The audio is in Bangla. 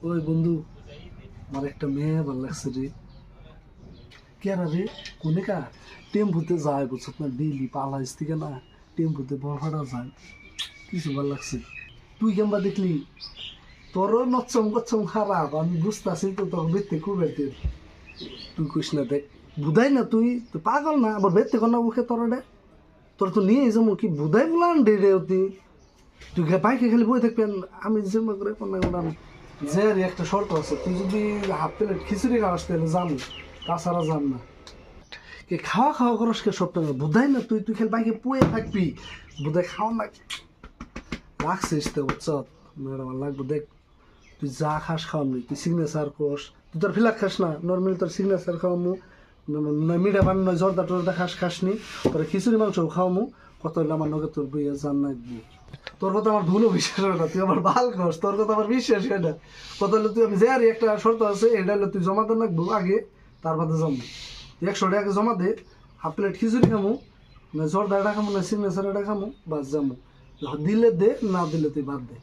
ওই বন্ধু, আমার একটা মেয়ে ভালো লাগছে রে। কেরা রে? কোনে কা? টেম্পুতে যায় বুঝছ না, ডেইলি পালাইস থেকে না, টেম্পুতে বরফাটা যায়। কিছু ভালো লাগছে। তুই কেমবা দেখলি? তোরও নচ্চম কচ্চম খারাপ, আমি বুঝতেছি তো, তোর বেতে খুব বেতে। তুই কইস না, দেখ বুধাই না, তুই তো পাগল না, আবার বেতে কর না মুখে তোর রে। তোর তো নিয়ে যাবো কি বুধাই বলান ডে রে অতি। তুই বাইকে খালি বই থাকবেন, আমি যে করে কোনো যে আর একটা শর্ত আছে, তুই যদি হাফ প্লেট খিচুড়ি খাওয়াস তাহলে জানি, তাছাড়া জান না। কে খাওয়া খাওয়া করস কে সব টাকা বুধাই না, তুই তুই খালি বাইকে পুয়ে থাকবি, বুধাই খাওয়া না রাখছিস তো বুঝছ। ম্যাডাম লাগবো দেখ, তুই যা খাস খাওয়ামনি, তুই সিগনেচার কোস, তুই তোর ফিলাক খাস না, নর্মালি তোর সিগনেচার খাওয়ামু, মিঠা পান নয় জর্দা টর্দা খাসনি, তোর খিচুড়ি মাংস খাওয়ামু, কত হইলে আমার নগে তোর বইয়া জান লাগবো। তোর কথা আমার ভুলও বিশ্বাস হয় না, তুই আমার ভাল খাস, তোর কথা আমার বিশ্বাস হয় না। কত হলে তুই, আমি যে আর একটা শর্ত আছে, এটা হলে তুই জমা দেন লাগবো আগে, তার বাদে জমা তুই 100 টাকা জমা দে, হাফ প্লেট খিচুড়ি খামু, না জর্দা এটা খামু, না সিগনেচার এটা খামু, বাস যামু। দিলে দে, না দিলে তুই বাদ দে।